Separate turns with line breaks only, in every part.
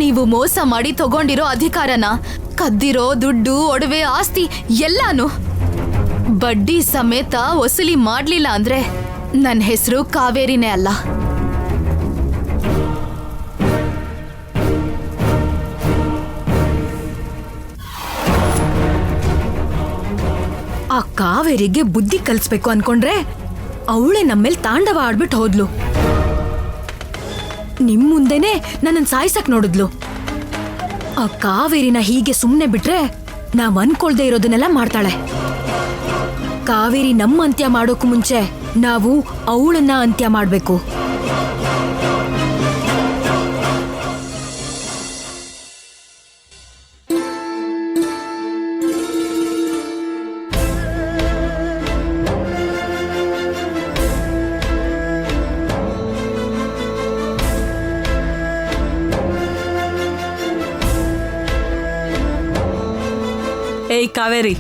ನೀವು ಮೋಸ ಮಾಡಿ ತಗೊಂಡಿರೋ ಅಧಿಕಾರನ, ಕದ್ದಿರೋ ದುಡ್ಡು, ಒಡವೆ, ಆಸ್ತಿ ಎಲ್ಲಾನು ಬಡ್ಡಿ ಸಮೇತ ವಸೂಲಿ ಮಾಡ್ಲಿಲ್ಲ ಅಂದ್ರೆ ನನ್ನ ಹೆಸರು ಕಾವೇರಿನೇ ಅಲ್ಲ.
ಆ ಕಾವೇರಿಗೆ ಬುದ್ಧಿ ಕಲಿಸ್ಬೇಕು ಅನ್ಕೊಂಡ್ರೆ ಅವಳೇ ನಮ್ಮೇಲೆ ತಾಂಡವ ಆಡ್ಬಿಟ್ಟು ಹೋದ್ಲು. ನಿಮ್ ಮುಂದೆನೆ ನನ್ನನ್ ಸಾಯ್ಸಕ್ ನೋಡಿದ್ಲು. ಆ ಕಾವೇರಿನ ಹೀಗೆ ಸುಮ್ನೆ ಬಿಟ್ರೆ ನಾವ್ ಅನ್ಕೊಳ್ದೆ ಇರೋದನ್ನೆಲ್ಲ ಮಾಡ್ತಾಳೆ. ಕಾವೇರಿ ನಮ್ಮ ಅಂತ್ಯ ಮಾಡೋಕು ಮುಂಚೆ ನಾವು ಅವಳನ್ನ ಅಂತ್ಯ ಮಾಡ್ಬೇಕು.
ಏಯ್ ಕಾವೇರಿ,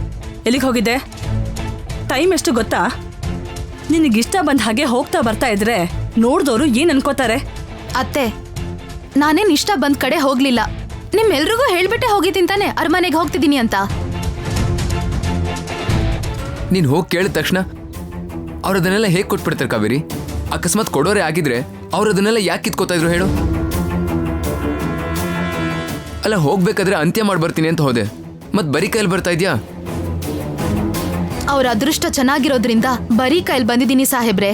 ಎಲ್ಲಿಗೆ ಹೋಗಿದ್ದೆ? ಟೈಮ್ ಎಷ್ಟು ಗೊತ್ತಾ? ನಿನಗಿಷ್ಟ ಬಂದ ಹಾಗೆ ಹೋಗ್ತಾ ಬರ್ತಾ ಇದ್ರೆ ನೋಡ್ದವ್ರು ಏನ್ ಅನ್ಕೋತಾರೆ?
ಅತ್ತೆ, ನಾನೇನ್ ಇಷ್ಟ ಬಂದ್ ಕಡೆ ಹೋಗ್ಲಿಲ್ಲ. ನಿಮ್ಮೆಲ್ರಿಗೂ ಹೇಳ್ಬಿಟ್ಟೆ ಹೋಗಿದ್ದೀನಿ ತಾನೆ ಅರಮನೆಗೆ ಹೋಗ್ತಿದ್ದೀನಿ ಅಂತ.
ನೀನ್ ಹೋಗಿ ಕೇಳಿದ ತಕ್ಷಣ ಅವ್ರು ಅದನ್ನೆಲ್ಲ ಹೇಗೆ ಕೊಟ್ಬಿಡ್ತಾರೆ ಕಾವೇರಿ? ಅಕಸ್ಮಾತ್ ಕೊಡೋರೆ ಆಗಿದ್ರೆ ಅವ್ರು ಅದನ್ನೆಲ್ಲ ಯಾಕೆ ಕಿತ್ಕೋತಾ ಇದ್ರು ಹೇಳು? ಅಲ್ಲ, ಹೋಗ್ಬೇಕಾದ್ರೆ ಅಂತ್ಯ ಮಾಡಿ ಬರ್ತೀನಿ ಅಂತ ಹೋದೆ, ಮತ್ ಬರೀ ಕೈಯಲ್ಲಿ ಬರ್ತಾ ಇದ್ಯಾ?
ಅವ್ರ ಅದೃಷ್ಟ ಚೆನ್ನಾಗಿರೋದ್ರಿಂದ ಬರೀ ಕೈಲಿ ಬಂದಿದ್ದೀನಿ ಸಾಹೇಬ್ರೆ.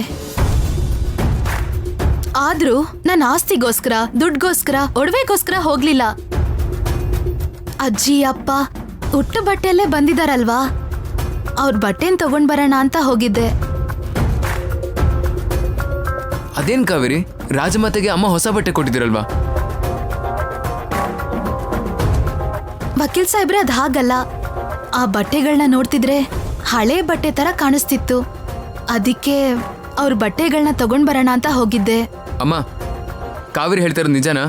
ಆದ್ರೂ ನನ್ನ ಆಸ್ತಿಗೋಸ್ಕರ, ದುಡ್ಗೋಸ್ಕರ, ಒಡವೆಗೋಸ್ಕರ ಹೋಗ್ಲಿಲ್ಲ. ಅಜ್ಜಿ ಅಪ್ಪ ಉಟ್ಟು ಬಟ್ಟೆಯಲ್ಲೇ ಬಂದಿದಾರಲ್ವಾ, ಅವ್ರ ಬಟ್ಟೆನ್ ತಗೊಂಡ್ ಬರೋಣ ಅಂತ ಹೋಗಿದ್ದೆ.
ಅದೇನ್ ಕಾವೇರಿ, ರಾಜಮಾತೆಗೆ ಅಮ್ಮ ಹೊಸ ಬಟ್ಟೆ ಕೊಟ್ಟಿದ್ದೀರಲ್ವಾ?
ವಕೀಲ್ ಸಾಹೇಬ್ರೆ, ಅದ್ ಹಾಗಲ್ಲ. ಆ ಬಟ್ಟೆಗಳನ್ನ ನೋಡ್ತಿದ್ರೆ ಹಳೆ ಬಟ್ಟೆ ತರ ಕಾಣಿಸ್ತಿತ್ತು. ಅದಕ್ಕೆ ಅವ್ರ ಬಟ್ಟೆಗಳನ್ನ ತಗೊಂಡ್ ಬರೋಣ ಅಂತ ಹೋಗಿದ್ದೆ.
ಅಮ್ಮ, ಕಾವೇರಿ ಹೇಳ್ತಾರ ನಿಜಾನಾ?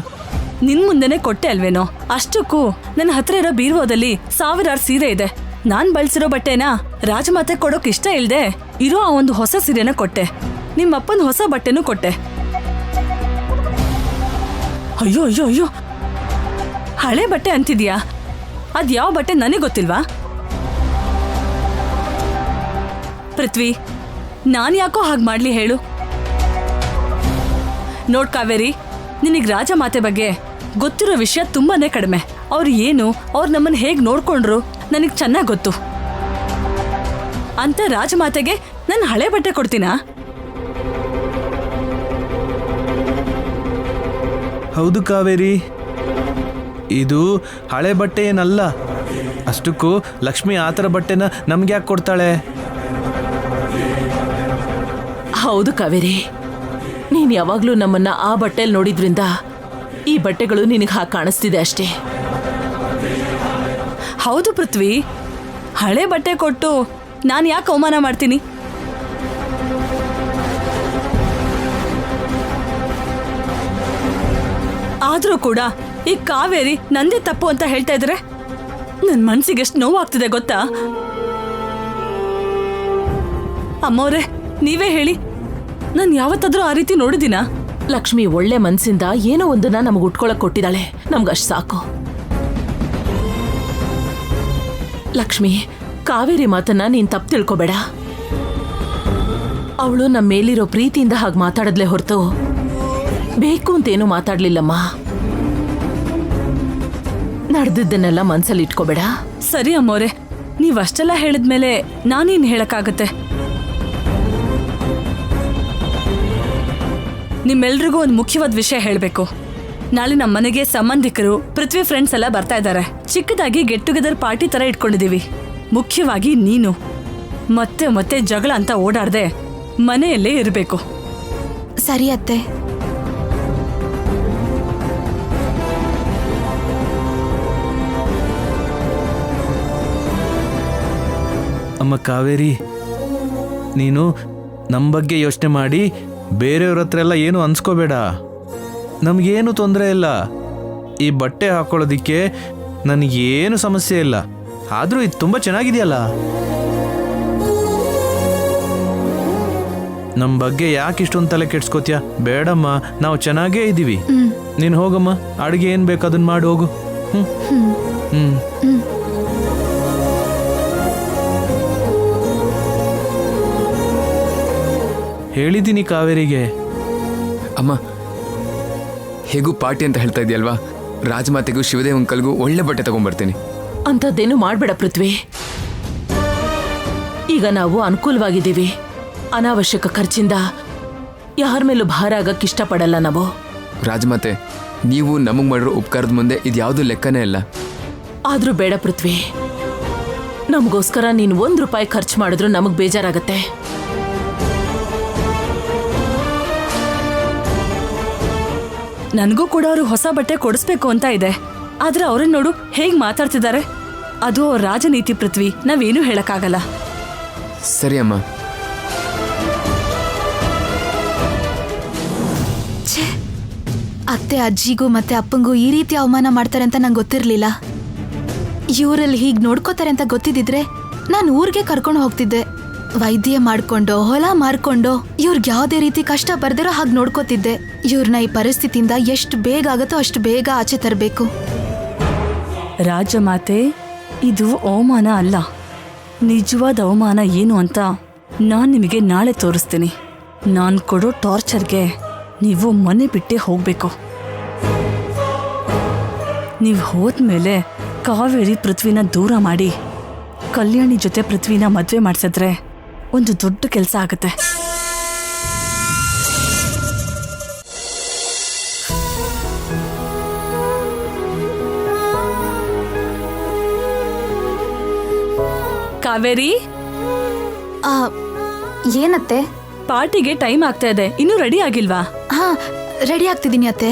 ನಿನ್ ಮುಂದೆನೆ ಕೊಟ್ಟೆ ಅಲ್ವೇನೋ? ಅಷ್ಟಕ್ಕೂ ನನ್ನ ಹತ್ರ ಇರೋ ಬೀರ್ವೋದಲ್ಲಿ ಸಾವಿರಾರು ಸೀರೆ ಇದೆ. ನಾನ್ ಬಳಸಿರೋ ಬಟ್ಟೆನ ರಾಜಮಾತೆ ಕೊಡೋಕ್ ಇಷ್ಟ ಇಲ್ದೆ ಇರೋ ಆ ಒಂದು ಹೊಸ ಸೀರೆನ ಕೊಟ್ಟೆ. ನಿಮ್ಮಪ್ಪನ ಹೊಸ ಬಟ್ಟೆನೂ ಕೊಟ್ಟೆ. ಅಯ್ಯೋ ಅಯ್ಯೋ ಅಯ್ಯೋ, ಹಳೆ ಬಟ್ಟೆ ಅಂತಿದ್ಯಾ? ಅದ್ ಯಾವ ಬಟ್ಟೆ ನನಗೆ ಗೊತ್ತಿಲ್ವಾ? ಪೃಥ್ವಿ, ನಾನ್ ಯಾಕೋ ಹಾಗೆ ಮಾಡ್ಲಿ ಹೇಳು? ನೋಡ್ ಕಾವೇರಿ, ನಿನಗ್ ರಾಜಮಾತೆ ಬಗ್ಗೆ ಗೊತ್ತಿರೋ ವಿಷಯ ತುಂಬಾನೇ ಕಡಿಮೆ. ಅವ್ರು ಏನು, ಅವ್ರು ನಮ್ಮನ್ನ ಹೇಗ್ ನೋಡ್ಕೊಂಡ್ರು ನನಗ್ ಚೆನ್ನಾಗ್ ಗೊತ್ತು. ಅಂತ ರಾಜಮಾತೆಗೆ ನನ್ನ ಹಳೆ ಬಟ್ಟೆ ಕೊಡ್ತೀನಾ?
ಹೌದು ಕಾವೇರಿ, ಇದು ಹಳೆ ಬಟ್ಟೆ ಏನಲ್ಲ. ಅಷ್ಟಕ್ಕೂ ಲಕ್ಷ್ಮಿ ಆ ಥರ ಬಟ್ಟೆನ ನಮ್ಗೆ ಯಾಕೆ ಕೊಡ್ತಾಳೆ?
ಹೌದು ಕಾವೇರಿ, ನೀನ್ ಯಾವಾಗ್ಲೂ ನಮ್ಮನ್ನ ಆ ಬಟ್ಟೆಲ್ ನೋಡಿದ್ರಿಂದ ಈ ಬಟ್ಟೆಗಳು ನಿನಗೆ ಹಾಗೆ ಕಾಣಿಸ್ತಿದೆ ಅಷ್ಟೇ.
ಹೌದು ಪೃಥ್ವಿ, ಹಳೆ ಬಟ್ಟೆ ಕೊಟ್ಟು ನಾನು ಯಾಕೆ ಅವಮಾನ ಮಾಡ್ತೀನಿ? ಆದ್ರೂ ಕೂಡ ಈ ಕಾವೇರಿ ನಂದೇ ತಪ್ಪು ಅಂತ ಹೇಳ್ತಾ ಇದ್ರೆ ನನ್ ಮನ್ಸಿಗೆ ಎಷ್ಟು ನೋವಾಗ್ತಿದೆ ಗೊತ್ತಾ? ಅಮ್ಮವ್ರೆ, ನೀವೇ ಹೇಳಿ, ನಾನು ಯಾವತ್ತಾದ್ರೂ ಆ ರೀತಿ ನೋಡಿದಿನಾ?
ಲಕ್ಷ್ಮಿ ಒಳ್ಳೆ ಮನ್ಸಿಂದ ಏನೋ ಒಂದನ್ನ ನಮಗ್ ಉಟ್ಕೊಳಕ್ ಕೊಟ್ಟಿದ್ದಾಳೆ, ನಮ್ಗಷ್ಟು ಸಾಕು. ಲಕ್ಷ್ಮಿ, ಕಾವೇರಿ ಮಾತನ್ನ ನೀನ್ ತಪ್ಪು ತಿಳ್ಕೊಬೇಡ. ಅವಳು ನಮ್ಮ ಮೇಲಿರೋ ಪ್ರೀತಿಯಿಂದ ಹಾಗೆ ಮಾತಾಡದ್ಲೇ ಹೊರತು ಬೇಕು ಅಂತೇನು ಮಾತಾಡ್ಲಿಲ್ಲಮ್ಮ. ನಡೆದಿದ್ದನ್ನೆಲ್ಲ ಮನ್ಸಲ್ಲಿ ಇಟ್ಕೋಬೇಡ.
ಸರಿ ಅಮ್ಮವ್ರೆ, ನೀವಷ್ಟೆಲ್ಲ ಹೇಳಿದ್ಮೇಲೆ ನಾನೇನು ಹೇಳಕ್ಕಾಗತ್ತೆ? ನಿಮ್ಮೆಲ್ರಿಗೂ ಒಂದು ಮುಖ್ಯವಾದ ವಿಷಯ ಹೇಳಬೇಕು. ನಾಳೆ ನಮ್ಮ ಮನೆಗೆ ಸಂಬಂಧಿಕರು, ಪೃಥ್ವಿ ಫ್ರೆಂಡ್ಸ್ ಎಲ್ಲ ಬರ್ತಾ ಇದ್ದಾರೆ. ಚಿಕ್ಕದಾಗಿ ಗೆಟ್ ಟುಗೆದರ್ ಪಾರ್ಟಿ ತರ ಇಟ್ಕೊಂಡಿದೀವಿ. ಮುಖ್ಯವಾಗಿ ನೀನು ಮತ್ತೆ ಮತ್ತೆ ಜಗಳ ಅಂತ ಓಡಾಡದೆ ಮನೆಯಲ್ಲೇ ಇರಬೇಕು.
ಸರಿ ಅತ್ತೆ.
ಅಮ್ಮ ಕಾವೇರಿ, ನೀನು ನಮ್ಮ ಬಗ್ಗೆ ಯೋಚನೆ ಮಾಡಿ ಬೇರೆಯವ್ರ ಹತ್ರ ಎಲ್ಲ ಏನು ಅನ್ಸ್ಕೋಬೇಡ. ನಮಗೇನು ತೊಂದರೆ ಇಲ್ಲ. ಈ ಬಟ್ಟೆ ಹಾಕೊಳ್ಳೋದಿಕ್ಕೆ ನನಗೇನು ಸಮಸ್ಯೆ ಇಲ್ಲ. ಆದರೂ ಇದು ತುಂಬ ಚೆನ್ನಾಗಿದೆಯಲ್ಲ. ನಮ್ಮ ಬಗ್ಗೆ ಯಾಕೆ ಇಷ್ಟೊಂದು ತಲೆ ಕೆಡ್ಸ್ಕೋತ್ಯಾ? ಬೇಡಮ್ಮ, ನಾವು ಚೆನ್ನಾಗೇ ಇದ್ದೀವಿ. ನೀನು ಹೋಗಮ್ಮ, ಅಡುಗೆ ಏನು ಬೇಕು ಅದನ್ನ ಮಾಡಿ ಹೋಗು. ಹೇಳಿದ್ದೀನಿ ಕಾವೇರಿಗೆ.
ಅಮ್ಮ, ಹೇಗೂ ಪಾರ್ಟಿ ಅಂತ ಹೇಳ್ತಾ ಇದೆಯಲ್ವಾ, ರಾಜಮಾತೆಗೂ ಶಿವದೇವ್ ಅಂಕಲ್ಗೂ ಒಳ್ಳೆ ಬಟ್ಟೆ ತಗೊಂಡ್ಬರ್ತೀನಿ.
ಅಂಥದ್ದೇನು ಮಾಡ್ಬೇಡ ಪೃಥ್ವಿ. ಈಗ ನಾವು ಅನುಕೂಲವಾಗಿದ್ದೀವಿ. ಅನಾವಶ್ಯಕ ಖರ್ಚಿಂದ ಯಾರ ಮೇಲೂ ಭಾರ ಆಗಕ್ಕೆ ಇಷ್ಟಪಡಲ್ಲ ನಾವು.
ರಾಜಮಾತೆ, ನೀವು ನಮಗೆ ಮಾಡಿರೋ ಉಪಕಾರದ ಮುಂದೆ ಇದ್ಯಾವುದೂ ಲೆಕ್ಕನೇ ಇಲ್ಲ.
ಆದ್ರೂ ಬೇಡ ಪೃಥ್ವಿ, ನಮಗೋಸ್ಕರ ನೀನು ₹1 ಖರ್ಚು ಮಾಡಿದ್ರು ನಮಗೆ ಬೇಜಾರಾಗತ್ತೆ.
ನನಗೂ ಕೂಡ ಅವರು ಹೊಸ ಬಟ್ಟೆ ಕೊಡಿಸ್ಬೇಕು ಅಂತ ಇದೆ. ಆದ್ರೆ ಅವ್ರನ್ನ ನೋಡು ಹೇಗ್ ಮಾತಾಡ್ತಿದ್ದಾರೆ. ಅದು ಅವ್ರ ರಾಜನೀತಿ ಪೃಥ್ವಿ, ನಾವೇನು ಹೇಳಕ್ಕಾಗಲ್ಲ.
ಸರಿ ಅಮ್ಮ.
ಅತ್ತೆ ಅಜ್ಜಿಗೂ ಮತ್ತೆ ಅಪ್ಪಂಗೂ ಈ ರೀತಿ ಅವಮಾನ ಮಾಡ್ತಾರೆ ಅಂತ ನಂಗೆ ಗೊತ್ತಿರ್ಲಿಲ್ಲ. ಇವರಲ್ಲಿ ಹೀಗೆ ನೋಡ್ಕೋತಾರೆ ಅಂತ ಗೊತ್ತಿದ್ದಿದ್ರೆ ನಾನು ಊರಿಗೆ ಕರ್ಕೊಂಡು ಹೋಗ್ತಿದ್ದೆ. ವೈದ್ಯ ಮಾಡ್ಕೊಂಡು ಹೊಲ ಮಾರ್ಕೊಂಡು ಇವ್ರಿಗೆ ಯಾವುದೇ ರೀತಿ ಕಷ್ಟ ಬರ್ದಿರೋ ಹಾಗೆ ನೋಡ್ಕೋತಿದ್ದೆ. ಇವ್ರನ್ನ ಈ ಪರಿಸ್ಥಿತಿಯಿಂದ ಎಷ್ಟು ಬೇಗ ಆಗತ್ತೋ ಅಷ್ಟು ಬೇಗ ಆಚೆ ತರಬೇಕು.
ರಾಜಮಾತೆ, ಇದು ಅವಮಾನ ಅಲ್ಲ. ನಿಜವಾದ ಅವಮಾನ ಏನು ಅಂತ ನಾನು ನಿಮಗೆ ನಾಳೆ ತೋರಿಸ್ತೀನಿ. ನಾನು ಕೊಡೋ ಟಾರ್ಚರ್ಗೆ ನೀವು ಮನೆ ಬಿಟ್ಟೇ ಹೋಗ್ಬೇಕು. ನೀವು ಹೋದ್ಮೇಲೆ ಕಾವೇರಿ ಪೃಥ್ವಿನ ದೂರ ಮಾಡಿ ಕಲ್ಯಾಣಿ ಜೊತೆ ಪೃಥ್ವಿನ ಮದುವೆ ಮಾಡಿಸಿದ್ರೆ ಒಂದು ದೊಡ್ಡ ಕೆಲಸ ಆಗುತ್ತೆ. ಕಾವೇರಿ,
ಏನತ್ತೆ?
ಪಾರ್ಟಿಗೆ ಟೈಮ್ ಆಗ್ತಾ ಇದೆ, ಇನ್ನೂ ರೆಡಿ ಆಗಿಲ್ವಾ?
ಹಾ, ರೆಡಿ ಆಗ್ತಿದ್ದೀನಿ ಅತ್ತೆ.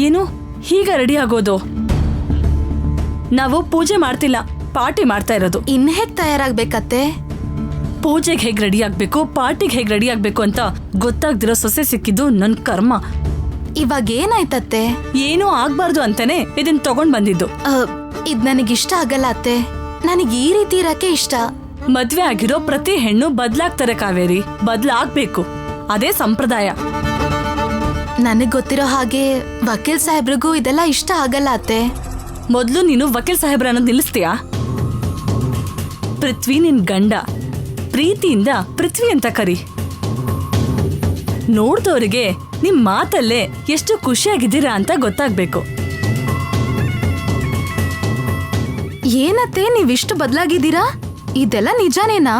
ಏನು ಹೀಗ ರೆಡಿ ಆಗೋದು? ನಾವು ಪೂಜೆ ಮಾಡ್ತಿಲ್ಲ, ಪಾರ್ಟಿ ಮಾಡ್ತಾ ಇರೋದು.
ಇನ್ ಹೇಗ್ ತಯಾರಾಗ್ಬೇಕತ್ತೆ?
ಪೂಜೆಗೆ ಹೇಗ್ ರೆಡಿ ಆಗ್ಬೇಕು, ಪಾರ್ಟಿಗೆ ಹೇಗ್ ರೆಡಿ ಆಗ್ಬೇಕು ಅಂತ ಗೊತ್ತಾಗ್ದಿರೋ ಸೊಸೆ ಸಿಕ್ಕಿದ್ದು ನನ್ ಕರ್ಮ.
ಇವಾಗ ಏನಾಯ್ತತ್ತೆ?
ಏನೂ ಆಗ್ಬಾರ್ದು ಅಂತಾನೆ ಇದನ್ ತಗೊಂಡ್ ಬಂದಿದ್ದು.
ಇದ್ ನನಗಿಷ್ಟ ಆಗಲ್ಲ ಅತ್ತೆ. ನನಗೆ ಈ ರೀತಿ ಇರಕ್ಕೆ ಇಷ್ಟ.
ಮದ್ವೆ ಆಗಿರೋ ಪ್ರತಿ ಹೆಣ್ಣು ಬದ್ಲಾಗ್ತಾರೆ ಕಾವೇರಿ, ಬದ್ಲಾಗ್ಬೇಕು. ಅದೇ ಸಂಪ್ರದಾಯ.
ನನಗ್ ಗೊತ್ತಿರೋ ಹಾಗೆ ವಕೀಲ್ ಸಾಹೇಬ್ರಿಗೂ ಇದೆಲ್ಲ ಇಷ್ಟ ಆಗಲ್ಲ ಅತ್ತೆ.
ಮೊದ್ಲು ನೀನು ವಕೀಲ್ ಸಾಹೇಬ್ರ ಅನ್ನೋದು ನಿಲ್ಲಿಸ್ತೀಯಾ? ಪೃಥ್ವಿ ನಿನ್ ಗಂಡ, ಪ್ರೀತಿಯಿಂದ ಪೃಥ್ವಿ ಅಂತ ಕರಿ. ನೋಡ್ದವ್ರಿಗೆ ನಿಮ್ ಮಾತಲ್ಲೇ ಎಷ್ಟು ಖುಷಿಯಾಗಿದ್ದೀರಾ ಅಂತ ಗೊತ್ತಾಗ್ಬೇಕು.
ಏನತ್ತೆ ನೀವಿಷ್ಟು ಬದಲಾಗಿದ್ದೀರಾ? ಇದೆಲ್ಲ ನಿಜಾನೇನಾ?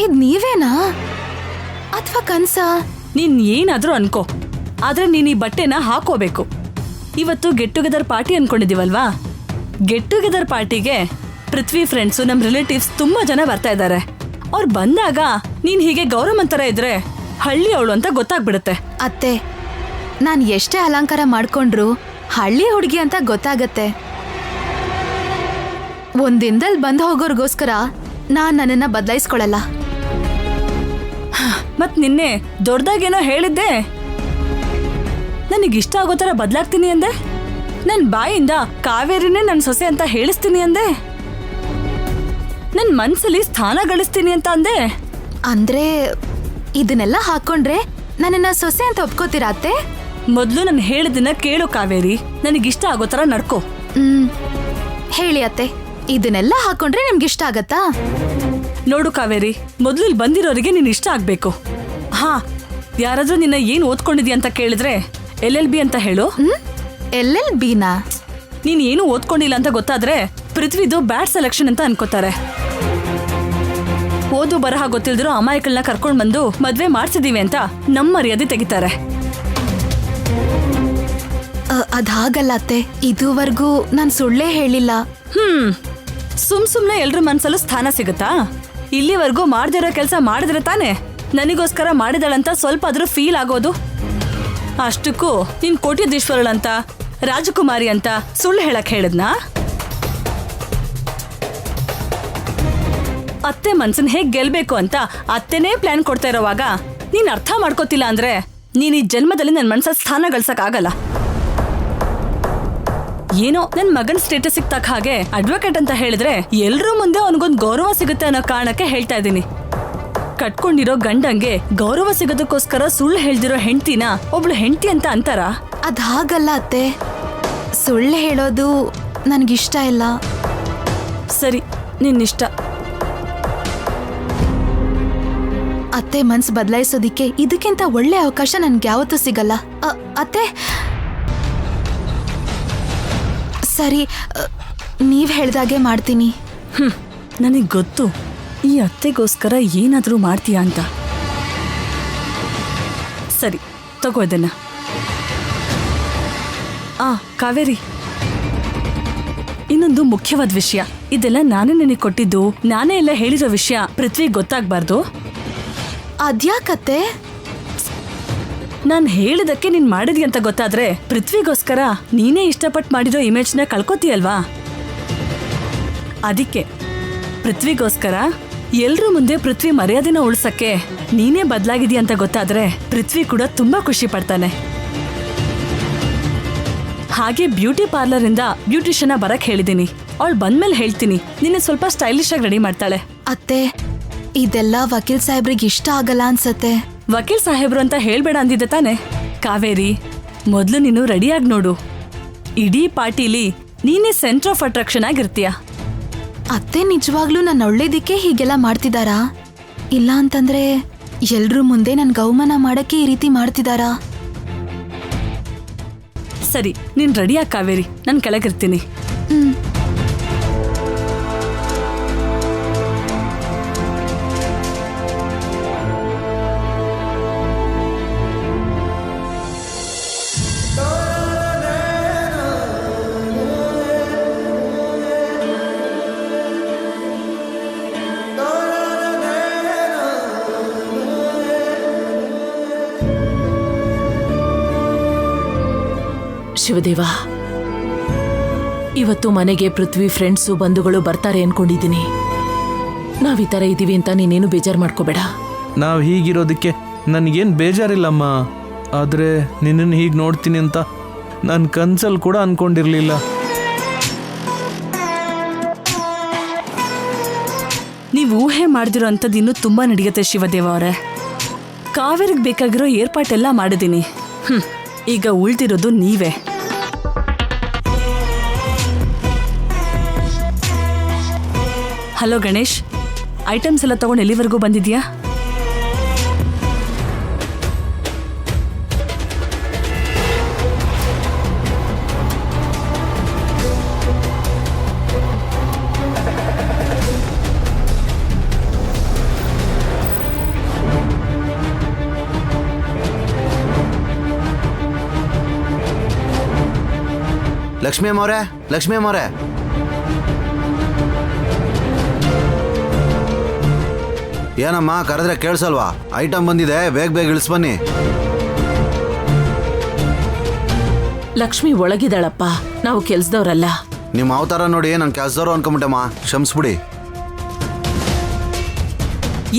ಇದ್ ನೀವೇನಾ ಅಥವಾ ಕನ್ಸ?
ನೀನ್ ಏನಾದ್ರೂ ಅನ್ಕೋ, ಆದ್ರೆ ನೀನ್ ಈ ಬಟ್ಟೆನ ಹಾಕೋಬೇಕು. ಇವತ್ತು ಗೆಟ್ ಟುಗೆದರ್ ಪಾರ್ಟಿ ಅನ್ಕೊಂಡಿದೀವಲ್ವಾ, ಗೆಟ್ ಟುಗೆದರ್ ಪಾರ್ಟಿಗೆ ಪೃಥ್ವಿ ಫ್ರೆಂಡ್ಸು, ನಮ್ ರಿಲೇಟಿವ್ಸ್ ತುಂಬಾ ಜನ ಬರ್ತಾ ಇದ್ದಾರೆ. ಅವ್ರು ಬಂದಾಗ ನೀನ್ ಹೀಗೆ ಗೌರವಂತರ ಇದ್ರೆ ಹಳ್ಳಿ ಅವಳು ಅಂತ ಗೊತ್ತಾಗ್ಬಿಡುತ್ತೆ.
ಅತ್ತೆ, ನಾನ್ ಎಷ್ಟೇ ಅಲಂಕಾರ ಮಾಡ್ಕೊಂಡ್ರು ಹಳ್ಳಿ ಹುಡುಗಿ ಅಂತ ಗೊತ್ತಾಗತ್ತೆ. ಒಂದಿನದಲ್ಲಿ ಬಂದು ಹೋಗೋರ್ಗೋಸ್ಕರ ನಾನ್ ನನ್ನನ್ನ ಬದಲಾಯಿಸ್ಕೊಳಲ್ಲ.
ಮತ್ ನಿನ್ನೆ ದೊಡ್ಡದಾಗೇನೋ ಹೇಳಿದ್ದೆ, ನನಗಿಷ್ಟ ಆಗೋ ತರ ಬದಲಾಗ್ತೀನಿ ಅಂದೆ. ನನ್ ಬಾಯಿಂದ ಕಾವೇರಿನೇ ನನ್ ಸೊಸೆ ಅಂತ ಹೇಳಿಸ್ತೀನಿ ಅಂದೆ. ನನ್ ಮನ್ಸಲ್ಲಿ ಸ್ಥಾನ ಗಳಿಸ್ತೀನಿ ಅಂತ ಅಂದೆ.
ಅಂದ್ರೆ ಇದನ್ನೆಲ್ಲ ಹಾಕೊಂಡ್ರೆ ನನ್ನನ್ನ ಸೊಸೆ ಅಂತ ಒಪ್ಕೋತೀರಾ ಅತ್ತೆ?
ಮೊದ್ಲು ನಾನು ಹೇಳಿದ್ದನ್ನ ಕೇಳು ಕಾವೇರಿ, ನನಗಿಷ್ಟ ಆಗೋ ತರ ನಡ್ಕೋ.
ಹೇಳಿ ಅತ್ತೆ, ಇದನ್ನೆಲ್ಲ ಹಾಕೊಂಡ್ರೆ ನಿಮ್ಗಿಷ್ಟ ಆಗತ್ತಾ?
ನೋಡು ಕಾವೇರಿ, ಮೊದ್ಲು ಇಲ್ಲಿ ಬಂದಿರೋರಿಗೆ ನೀನ್ ಇಷ್ಟ ಆಗ್ಬೇಕು. ಹಾ, ಯಾರಾದ್ರೂ ನಿನ್ನ ಏನ್ ಓದ್ಕೊಂಡಿದ್ಯಾ ಅಂತ ಕೇಳಿದ್ರೆ LLB ಅಂತ ಹೇಳು.
LLBನಾ?
ನೀನ್ ಏನು ಓದ್ಕೊಂಡಿಲ್ಲ ಅಂತ ಗೊತ್ತಾದ್ರೆ ಪೃಥ್ವಿದು ಬ್ಯಾಡ್ ಸೆಲೆಕ್ಷನ್ ಅಂತ ಅನ್ಕೋತಾರೆ. ಓದು ಬರಹ ಗೊತ್ತಿಲ್ದಿರೋ ಅಮಾಯಕಳನ್ನ ಕರ್ಕೊಂಡ್ ಬಂದು ಮದ್ವೆ ಮಾಡ್ಸಿದೀವಿ ಅಂತ ನಮ್ಮ ಮರ್ಯಾದೆ ತೆಗಿತಾರೆ.
ಅದಾಗಲ್ಲ ಅತ್ತೆ, ಇದುವರೆಗೂ ನಾನ್ ಸುಳ್ಳೇ ಹೇಳಿಲ್ಲ.
ಸುಮ್ನೆ ಎಲ್ರ ಮನ್ಸಲ್ಲೂ ಸ್ಥಾನ ಸಿಗುತ್ತಾ? ಇಲ್ಲಿವರೆಗೂ ಮಾಡ್ದಿರೋ ಕೆಲಸ ಮಾಡಿದ್ರೆ ತಾನೆ ನನಗೋಸ್ಕರ ಮಾಡಿದಳಂತ ಸ್ವಲ್ಪ ಆದ್ರೂ ಫೀಲ್ ಆಗೋದು. ಅಷ್ಟಕ್ಕೂ ನೀನ್ ಕೋಟ್ಯಧೀಶ್ವರಳಂತ, ರಾಜಕುಮಾರಿ ಅಂತ ಸುಳ್ಳು ಹೇಳಕ್ ಹೇಳಿದ್ನಾ? ಅತ್ತೆ ಮನ್ಸನ್ ಹೇಗ್ ಗೆಲ್ಬೇಕು ಅಂತ ಅತ್ತೆನೇ ಪ್ಲಾನ್ ಕೊಡ್ತಾ ಇರೋವಾಗ ನೀನ್ ಅರ್ಥ ಮಾಡ್ಕೋತಿಲ್ಲ ಅಂದ್ರೆ ನೀನ್ ಈ ಜನ್ಮದಲ್ಲಿ ನನ್ ಮನ್ಸಲ್ಲಿ ಸ್ಥಾನ ಗಳಿಸಕ್ ಆಗಲ್ಲ. ಏನೋ ನನ್ ಮಗನ್ ಸ್ಟೇಟಸ್ ತಕ್ಕ ಹಾಗೆ ಅಡ್ವೊಕೇಟ್ ಅಂತ ಹೇಳಿದ್ರೆ ಎಲ್ರೂ ಮುಂದೆ ಅವನಿಗೊಂದು ಗೌರವ ಸಿಗುತ್ತೆ ಅನ್ನೋ ಕಾರಣಕ್ಕೆ ಹೇಳ್ತಾ ಇದ್ದೀನಿ. ಕಟ್ಕೊಂಡಿರೋ ಗಂಡಂಗೆ ಗೌರವ ಸಿಗೋದಕ್ಕೋಸ್ಕರ ಸುಳ್ಳು ಹೇಳ್ದಿರೋ ಹೆಂಡ್ತಿನ ಒಬ್ಳು ಹೆಂಡ್ತಿ ಅಂತ ಅಂತಾರ?
ಅದ್ ಹಾಗಲ್ಲ ಅತ್ತೆ, ಸುಳ್ಳು ಹೇಳೋದು ನನ್ಗಿಷ್ಟ ಇಲ್ಲ.
ಸರಿ, ನಿನ್ನಿಷ್ಟ.
ಅತ್ತೆ ಮನ್ಸ್ ಬದಲಾಯಿಸೋದಿಕ್ಕೆ ಇದಕ್ಕಿಂತ ಒಳ್ಳೆ ಅವಕಾಶ ನನ್ಗೆ ಯಾವತ್ತೂ ಸಿಗಲ್ಲ. ಅತ್ತೆ ಸರಿ, ನೀವ್ ಹೇಳ್ದಾಗೆ ಮಾಡ್ತೀನಿ.
ನನಗ್ ಗೊತ್ತು ಈ ಅತ್ತೆಗೋಸ್ಕರ ಏನಾದ್ರೂ ಮಾಡ್ತೀಯಾ ಅಂತ. ಸರಿ, ತಗೋ ಇದನ್ನ. ಕಾವೇರಿ, ಇನ್ನೊಂದು ಮುಖ್ಯವಾದ ವಿಷಯ. ಇದೆಲ್ಲ ನಾನೇ ನಿನಗೆ ಕೊಟ್ಟಿದ್ದು, ನಾನೇ ಎಲ್ಲ ಹೇಳಿರೋ ವಿಷಯ ಪೃಥ್ವಿ ಗೊತ್ತಾಗ್ಬಾರ್ದು.
ಅದ್ಯಾಕತ್ತೆ?
ನಾನು ಹೇಳಿದಕ್ಕೆ ನೀನ್ ಮಾಡಿದ್ಯ ಅಂತ ಗೊತ್ತಾದ್ರೆ ಪೃಥ್ವಿಗೋಸ್ಕರ ನೀನೇ ಇಷ್ಟಪಟ್ಟು ಮಾಡಿರೋ ಇಮೇಜ್ನ ಕಳ್ಕೊತೀಯಲ್ವಾ? ಅದಕ್ಕೆ ಪೃಥ್ವಿಗೋಸ್ಕರ ಎಲ್ರೂ ಮುಂದೆ ಪೃಥ್ವಿ ಮರ್ಯಾದೆನ ಉಳ್ಸಕ್ಕೆ ನೀನೇ ಬದಲಾಗಿದೀಯ ಅಂತ ಗೊತ್ತಾದ್ರೆ ಪೃಥ್ವಿ ಕೂಡ ತುಂಬಾ ಖುಷಿ ಪಡ್ತಾನೆ. ಹಾಗೆ ಬ್ಯೂಟಿ ಪಾರ್ಲರ್ ಇಂದ ಬ್ಯೂಟಿಷಿಯನ್ ಬರಕ್ ಹೇಳಿದೀನಿ. ಅವಳು ಬಂದ್ಮೇಲೆ ಹೇಳ್ತೀನಿ, ನಿನ್ನೆ ಸ್ವಲ್ಪ ಸ್ಟೈಲಿಶ್ ಆಗಿ ರೆಡಿ ಮಾಡ್ತಾಳೆ.
ಅತ್ತೆ, ಇದೆಲ್ಲ ವಕೀಲ್ ಸಾಹೇಬ್ರಿಗೆ ಇಷ್ಟ ಆಗಲ್ಲ ಅನ್ಸತ್ತೆ.
ವಕೀಲ್ ಸಾಹೇಬ್ರು ಅಂತ ಹೇಳ್ಬೇಡ ಅಂದಿದ್ದೆ ತಾನೆ? ಕಾವೇರಿ, ಮೊದ್ಲು ನೀನು ರೆಡಿಯಾಗಿ ನೋಡು. ಇಡೀ ಪಾರ್ಟಿಲಿ ನೀನೇ ಸೆಂಟರ್ ಆಫ್ ಅಟ್ರಾಕ್ಷನ್ ಆಗಿರ್ತೀಯ.
ಅತ್ತೆ ನಿಜವಾಗ್ಲೂ ನನ್ನ ಒಳ್ಳೇದಿಕ್ಕೆ ಹೀಗೆಲ್ಲ ಮಾಡ್ತಿದಾರಾ? ಇಲ್ಲ ಅಂತಂದ್ರೆ ಎಲ್ರೂ ಮುಂದೆ ನನ್ಗೆ ಅವಮಾನ ಮಾಡಕ್ಕೆ ಈ ರೀತಿ ಮಾಡ್ತಿದಾರಾ?
ಸರಿ, ನೀನ್ ರೆಡಿಯಾಗಿ ಕಾವೇರಿ, ನಾನು ಕೆಳಗಿರ್ತೀನಿ.
ಶಿವದೇವ, ಇವತ್ತು ಮನೆಗೆ ಪೃಥ್ವಿ ಫ್ರೆಂಡ್ಸು ಬಂಧುಗಳು ಬರ್ತಾರೆ ಅನ್ಕೊಂಡಿದ್ದೀನಿ. ನಾವ್ ಈ ತರ ಇದೀವಿ ಅಂತ ನೀನೇನು ಬೇಜಾರು ಮಾಡ್ಕೋಬೇಡ.
ನಾವು ಹೀಗಿರೋದಕ್ಕೆ ನನಗೇನು ಬೇಜಾರಿಲ್ಲಮ್ಮ. ಆದರೆ ನಿನ್ನನ್ನು ಹೀಗೆ ನೋಡ್ತೀನಿ ಅಂತ ನಾನು ಕನ್ಸಲ್ಲಿ ಕೂಡ ಅನ್ಕೊಂಡಿರ್ಲಿಲ್ಲ.
ನೀವು ಊಹೆ ಮಾಡಿದಿರೋ ಅಂಥದ್ದು ಇನ್ನೂ ತುಂಬಾ ನಡೆಯುತ್ತೆ ಶಿವದೇವ ಅವರೇ. ಕಾವೇರಿಗೆ ಬೇಕಾಗಿರೋ ಏರ್ಪಾಟೆಲ್ಲ ಮಾಡಿದ್ದೀನಿ. ಈಗ ಉಳ್ದಿರೋದು ನೀವೇ. ಹಲೋ ಗಣೇಶ್, ಐಟಮ್ಸ್ ಎಲ್ಲ ತಗೊಂಡು ಎಲ್ಲಿವರೆಗೂ ಬಂದಿದ್ಯಾ?
ಲಕ್ಷ್ಮಿ ಅಮ್ಮವ್ರೆ, ಲಕ್ಷ್ಮಿ ಅಮ್ಮವ್ರೆ, ಏನಮ್ಮ ಕರೆದ್ರೆ ಕೇಳಿಸಲ್ವಾ? ಐಟಮ್ ಬಂದಿದೆ, ಬೇಗ ಬೇಗ ಇಳಿಸ್ಬನ್ನಿ.
ಲಕ್ಷ್ಮಿ ಒಳಗಿದಾಳಪ್ಪ, ನಾವು ಕೆಲ್ಸದವ್ರಲ್ಲ.
ನಿಮ್ಮ ಅವತಾರ ನೋಡಿ ನಾನು ಕೆಲಸದವ್ರು ಅನ್ಕೊಂಬಿಟ್ಟಮ್ಮ, ಕ್ಷಮಿಸ್ಬಿಡಿ.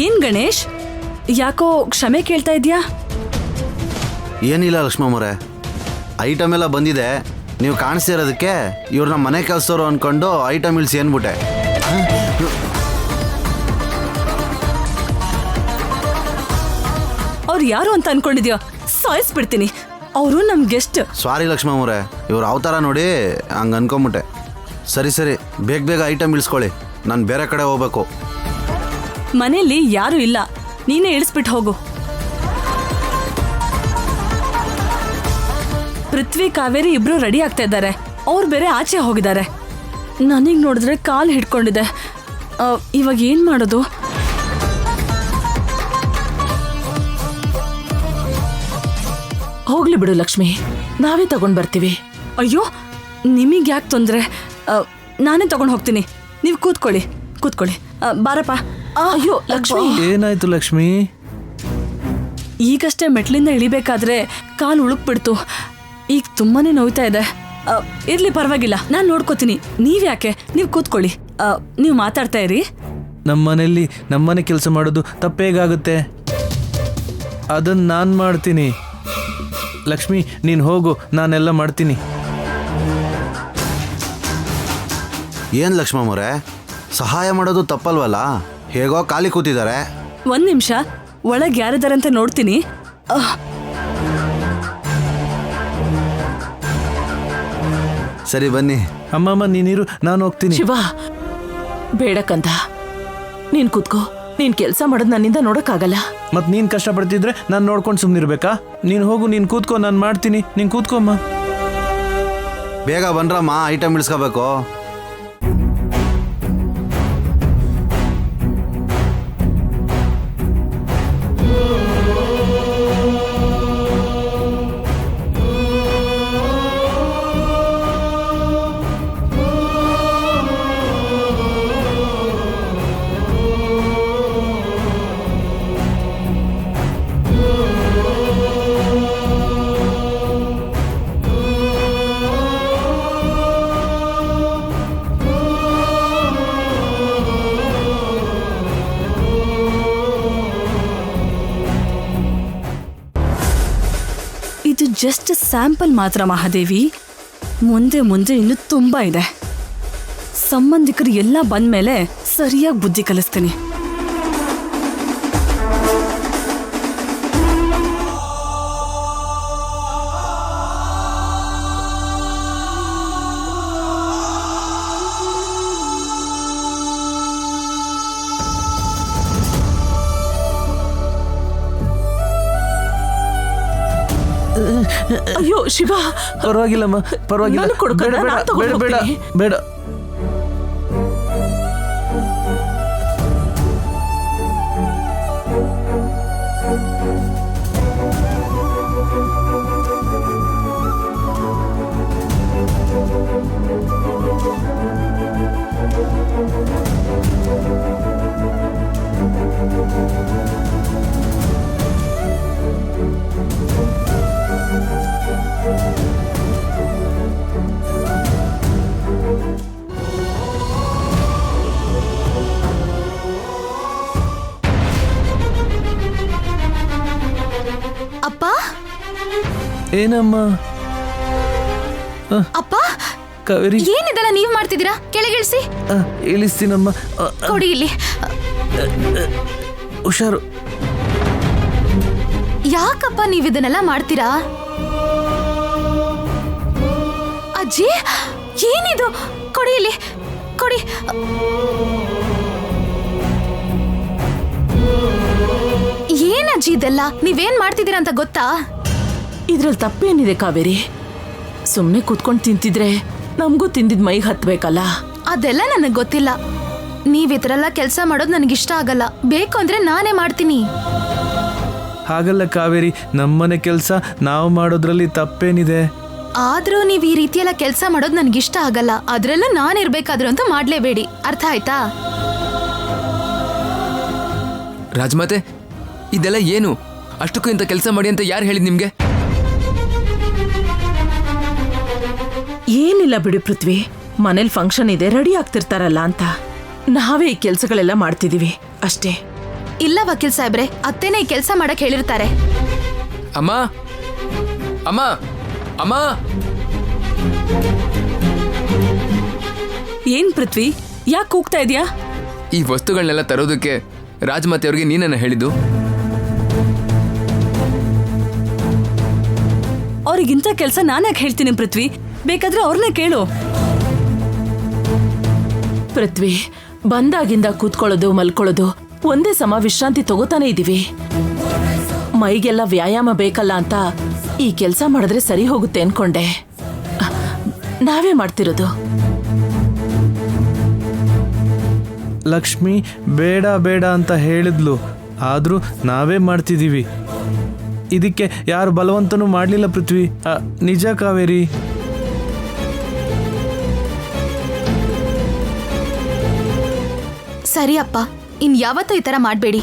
ಏನ್ ಗಣೇಶ್, ಯಾಕೋ ಕ್ಷಮೆ ಕೇಳ್ತಾ ಇದ್ಯಾ?
ಏನಿಲ್ಲ ಲಕ್ಷ್ಮಿ ಅಮ್ಮವ್ರೆ, ಐಟಮ್ ಎಲ್ಲ ಬಂದಿದೆ, ನೀವು ಕಾಣಿಸ್ತಿರೋದಕ್ಕೆ ಇವ್ರನ್ನ ಮನೆ ಕೆಲಸದವ್ರು ಅನ್ಕೊಂಡು ಐಟಮ್ ಇಳಿಸಿ ಏನ್ಬಿಟ್ಟೆ.
ಅವ್ರು ಯಾರು ಅಂತ ಅನ್ಕೊಂಡಿದ್ಯೋ? ಸಾಯಿಸ್ಬಿಡ್ತೀನಿ. ಅವರು ನಮ್ ಗೆಸ್ಟ್.
ಸಾರಿ ಲಕ್ಷ್ಮಿ ಅಮ್ಮವ್ರೆ, ಇವ್ರ ಅವತಾರ ನೋಡಿ ಹಂಗೆ ಅನ್ಕೊಂಬಿಟ್ಟೆ. ಸರಿ ಸರಿ, ಬೇಗ ಬೇಗ ಐಟಮ್ ಇಳಿಸ್ಕೊಳ್ಳಿ, ನಾನು ಬೇರೆ ಕಡೆ ಹೋಗ್ಬೇಕು.
ಮನೆಯಲ್ಲಿ ಯಾರು ಇಲ್ಲ, ನೀನೇ ಇಳಿಸ್ಬಿಟ್ಟು ಹೋಗು. ಪೃಥ್ವಿ ಕಾವೇರಿ ಇಬ್ರು ರೆಡಿ ಆಗ್ತಾ ಇದ್ದಾರೆ. ಅವ್ರು ಬೇರೆ ಆಚೆ ಹೋಗಿದ್ದಾರೆ. ನನಗ್ ನೋಡಿದ್ರೆ ಕಾಲು ಹಿಡ್ಕೊಂಡಿದೆ. ಇವಾಗ ಏನ್ ಮಾಡೋದು?
ಹೋಗ್ಲಿ ಬಿಡು ಲಕ್ಷ್ಮಿ, ನಾವೇ ತಗೊಂಡ್ ಬರ್ತೀವಿ.
ಅಯ್ಯೋ, ನಿಮಗೆ ಯಾಕೆ ತೊಂದರೆ? ನಾನೇ ತಗೊಂಡು ಹೋಗ್ತೀನಿ. ನೀವು ಕೂತ್ಕೊಳ್ಳಿ, ಕೂತ್ಕೊಳ್ಳಿ. ಬಾರಪ್ಪ.
ಅಯ್ಯೋ ಲಕ್ಷ್ಮಿ,
ಏನಾಯ್ತು ಲಕ್ಷ್ಮಿ?
ಈಗಷ್ಟೇ ಮೆಟ್ಲಿಂದ ಇಳಿಬೇಕಾದ್ರೆ ಕಾಲು ಉಳುಕ್ಬಿಡ್ತು. ಈಗ ತುಂಬಾನೇ ನೋಯ್ತಾ ಇದೆ. ಇರ್ಲಿ, ಪರವಾಗಿಲ್ಲ, ನಾನು ನೋಡ್ಕೋತೀನಿ. ನೀವ್ಯಾಕೆ? ನೀವು ಕೂತ್ಕೊಳ್ಳಿ, ನೀವು ಮಾತಾಡ್ತಾ ಇರಿ.
ನಮ್ಮನೆ ಕೆಲಸ ಮಾಡೋದು ತಪ್ಪೇಗಾಗುತ್ತೆ? ಅದನ್ನು ನಾನು ಮಾಡ್ತೀನಿ. ಲಕ್ಷ್ಮಿ, ನೀನು ಹೋಗು, ನಾನೆಲ್ಲ ಮಾಡ್ತೀನಿ.
ಏನು ಲಕ್ಷ್ಮಮ್ಮವ್ರೆ, ಸಹಾಯ ಮಾಡೋದು ತಪ್ಪಲ್ವಲ್ಲ? ಹೇಗೋ ಖಾಲಿ ಕೂತಿದ್ದಾರೆ.
ಒಂದ್ ನಿಮಿಷ, ಒಳಗೆ ಯಾರಿದಾರಂತ ನೋಡ್ತೀನಿ.
ಸರಿ ಬನ್ನಿ.
ಅಮ್ಮಮ್ಮ ನೀನಿರು, ನಾನು ಹೋಗ್ತೀನಿ.
ಶಿವ, ಬೇಡ ಕಂದ, ನೀನ್ ಕೂತ್ಕೋ. ನೀನ್ ಕೆಲಸ ಮಾಡೋದು ನನ್ನಿಂದ ನೋಡಕ್ಕಾಗಲ್ಲ.
ಮತ್ ನೀನ್ ಕಷ್ಟಪಡ್ತಿದ್ರೆ ನಾನು ನೋಡ್ಕೊಂಡು ಸುಮ್ಮನಿರ್ಬೇಕಾ? ನೀನು ಹೋಗು, ನೀನು ಕೂತ್ಕೋ, ನಾನು ಮಾಡ್ತೀನಿ. ನೀನು ಕೂತ್ಕೊಮ್ಮ.
ಬೇಗ ಬನ್ರಮ್ಮ, ಐಟಮ್ ಇಳಿಸ್ಕೋಬೇಕು.
ಇದು ಜಸ್ಟ್ ಸ್ಯಾಂಪಲ್ ಮಾತ್ರ ಮಹಾದೇವಿ. ಮುಂದೆ ಮುಂದೆ ಇನ್ನು ತುಂಬಾ ಇದೆ. ಸಂಬಂಧಿಕರು ಎಲ್ಲ ಬಂದ್ಮೇಲೆ ಸರಿಯಾಗಿ ಬುದ್ಧಿ ಕಲಿಸ್ತೀನಿ.
ಅಯ್ಯೋ ಶಿವ,
ಪರವಾಗಿಲ್ಲಮ್ಮ, ಪರವಾಗಿಲ್ಲ.
ನಾನು ಕೊಡ್ಕಣ,
ಬೇಡ, ಬೇಡ,
ನಾನು ತಗೊಂಡು
ಬೇಡ, ಬೇಡ,
ಹೋಗ್ತೀನಿ.
ಬೇಡ.
ಅಪ್ಪ,
ಏನಮ್ಮ?
ಅಪ್ಪ,
ಕಾವೇರಿ,
ಏನಿದೆಲ್ಲ ನೀವ್ ಮಾಡ್ತಿದ್ದೀರಾ? ಕೆಳಗಿಳಿಸಿ.
ಇಳಿಸ್ತೀನಮ್ಮ.
ಕೊಡಿ ಇಲ್ಲಿ.
ಹುಷಾರು.
ಯಾಕಪ್ಪ ನೀವ್ ಇದನ್ನೆಲ್ಲ ಮಾಡ್ತೀರಾ? ಅಜ್ಜಿ, ಏನಿದು? ಕೊಡಿ ಇಲ್ಲಿ, ಕೊಡಿ. ಏನಜ್ಜಿ ಇದೆಲ್ಲ? ನೀವೇನ್ ಮಾಡ್ತಿದ್ದೀರಾ ಅಂತ ಗೊತ್ತಾ?
ಇದ್ರಲ್ಲಿ ತಪ್ಪೇನಿದೆ ಕಾವೇರಿ? ಸುಮ್ನೆ ಕೂತ್ಕೊಂಡು ತಿಂತಿದ್ರೆ ನಮಗೂ ತಿಂದಿದ್ ಮೈಗೆ ಹತ್ಬೇಕಲ್ಲ.
ಅದೆಲ್ಲ ನನಗ್ ಗೊತ್ತಿಲ್ಲ. ನೀವ್ ಇದ್ರೆಲ್ಲ ಕೆಲಸ ಮಾಡೋದು ನನಗಿಷ್ಟ ಆಗಲ್ಲ. ಬೇಕು ಅಂದ್ರೆ ನಾನೇ ಮಾಡ್ತೀನಿ.
ಹಾಗಲ್ಲ ಕಾವೇರಿ, ನಮ್ಮನೆ ಕೆಲಸ ನಾವು ಮಾಡೋದ್ರಲ್ಲಿ ತಪ್ಪೇನಿದೆ?
ಆದ್ರೂ ನೀವ್ ಈ ರೀತಿಯೆಲ್ಲ ಕೆಲಸ ಮಾಡೋದು ನನಗಿಷ್ಟ ಆಗಲ್ಲ. ಅದ್ರಲ್ಲೂ ನಾನಿರ್ಬೇಕಾದ್ರೂ ಅಂತ ಮಾಡ್ಲೇಬೇಡಿ. ಅರ್ಥ ಆಯ್ತಾ?
ರಾಜಮಾತೆ, ಇದೆಲ್ಲ ಏನು? ಅಷ್ಟಕ್ಕೂ ಇಂಥ ಕೆಲಸ ಮಾಡಿ ಅಂತ ಯಾರು ಹೇಳಿದ್ ನಿಮ್ಗೆ?
ಏನಿಲ್ಲ ಬಿಡಿ ಪೃಥ್ವಿ, ಮನೇಲಿ ಫಂಕ್ಷನ್ ಇದೆ, ರೆಡಿ ಆಗ್ತಿರ್ತಾರಲ್ಲ ಅಂತ ನಾವೇ ಈ ಕೆಲ್ಸಗಳೆಲ್ಲ ಮಾಡ್ತಿದೀವಿ ಅಷ್ಟೇ.
ಇಲ್ಲ ವಕೀಲ್ ಸಾಹೇಬ್ರೆ, ಅತ್ತೇನೆ ಈ ಕೆಲಸ ಮಾಡಕ್ ಹೇಳಿರ್ತಾರೆ.
ಅಮ್ಮ, ಅಮ್ಮ, ಅಮ್ಮ.
ಏನ್ ಪೃಥ್ವಿ, ಯಾಕೆ ಕೂಗ್ತಾ ಇದೀಯಾ?
ಈ ವಸ್ತುಗಳನ್ನೆಲ್ಲ ತರೋದಕ್ಕೆ ರಾಜಮಾತೆ ಅವ್ರಿಗೆ ನೀನನ್ನ ಹೇಳಿದ್ದು?
ಅವ್ರಿಗಿಂತ ಕೆಲಸ ನಾನ್ಯಾಕೆ ಹೇಳ್ತೀನಿ ಪೃಥ್ವಿ? ಬೇಕಾದ್ರೆ ಅವ್ರನ್ನೇ ಕೇಳು.
ಪೃಥ್ವಿ, ಬಂದಾಗಿಂದ ಕೂತ್ಕೊಳ್ಳೋದು ಮಲ್ಕೊಳ್ಳೋದು ಒಂದೇ ಸಮ ವಿಶ್ರಾಂತಿ ತಗೋತಾನೆ ಇದೀವಿ. ಮೈಗೆಲ್ಲ ವ್ಯಾಯಾಮ ಬೇಕಲ್ಲ ಅಂತ ಈ ಕೆಲಸ ಮಾಡಿದ್ರೆ ಸರಿ ಹೋಗುತ್ತೆ ಅನ್ಕೊಂಡೆ. ನಾವೇ ಮಾಡ್ತಿರೋದು.
ಲಕ್ಷ್ಮಿ ಬೇಡ ಬೇಡ ಅಂತ ಹೇಳಿದ್ಲು, ಆದ್ರೂ ನಾವೇ ಮಾಡ್ತಿದೀವಿ. ಇದಕ್ಕೆ ಯಾರು ಬಲವಂತನೂ ಮಾಡಲಿಲ್ಲ ಪೃಥ್ವಿ. ನಿಜ ಕಾವೇರಿ.
ಸರಿ ಅಪ್ಪ, ಇನ್ ಯಾವತ್ತೂ ಈ ತರ ಮಾಡ್ಬೇಡಿ.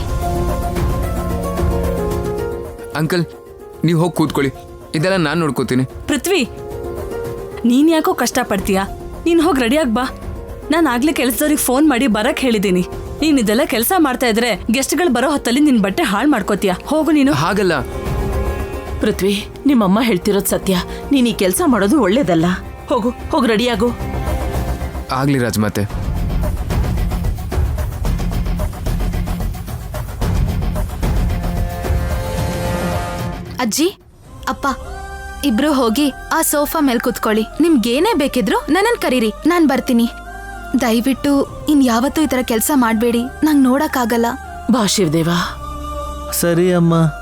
ಅಂಕಲ್, ನೀವು ಹೋಗಿ ಕೂತ್ಕೊಳ್ಳಿ, ಇದೆಲ್ಲ ನಾನು ನೋಡ್ಕೋತೀನಿ.
ಪೃಥ್ವಿ, ನೀನ್ ಯಾಕೋ ಕಷ್ಟ ಪಡ್ತೀಯಾ? ನೀನ್ ಹೋಗಿ ರೆಡಿಯಾಗಿ ಬಾ. ನಾನು ಆಗ್ಲೇ ಕೆಲಸದವ್ರಿಗೆ ಫೋನ್ ಮಾಡಿ ಬರಕ್ ಹೇಳಿದ್ದೀನಿ. ನೀನ್ ಇದೆಲ್ಲ ಕೆಲಸ ಮಾಡ್ತಾ ಇದ್ರೆ ಗೆಸ್ಟ್ಗಳು ಬರೋ ಹೊತ್ತಲ್ಲಿ ನಿನ್ ಬಟ್ಟೆ ಹಾಳು ಮಾಡ್ಕೋತೀಯ. ಹೋಗು ನೀನು.
ಹಾಗಲ್ಲ
ಪೃಥ್ವಿ, ನಿಮ್ಮಮ್ಮ ಹೇಳ್ತಿರೋದು ಸತ್ಯ. ನೀನ್ ಈ ಕೆಲಸ ಮಾಡೋದು ಒಳ್ಳೇದಲ್ಲ. ಹೋಗು, ಹೋಗಿ ರೆಡಿಯಾಗು.
ಆಗ್ಲಿ ರಾಜಮಾತೆ.
ಅಜ್ಜಿ, ಅಪ್ಪ, ಇಬ್ರು ಹೋಗಿ ಆ ಸೋಫಾ ಮೇಲೆ ಕುತ್ಕೊಳ್ಳಿ. ನಿಮ್ಗೇನೇ ಬೇಕಿದ್ರು ನನ್ನನ್ ಕರೀರಿ, ನಾನ್ ಬರ್ತೀನಿ. ದಯವಿಟ್ಟು ಇನ್ಯಾವತ್ತೂ ಈ ತರ ಕೆಲಸ ಮಾಡ್ಬೇಡಿ, ನಂಗ್ ನೋಡಕ್ಕಾಗಲ್ಲ.
ಬಾ ಶಿವದೇವ.
ಸರಿ ಅಮ್ಮ.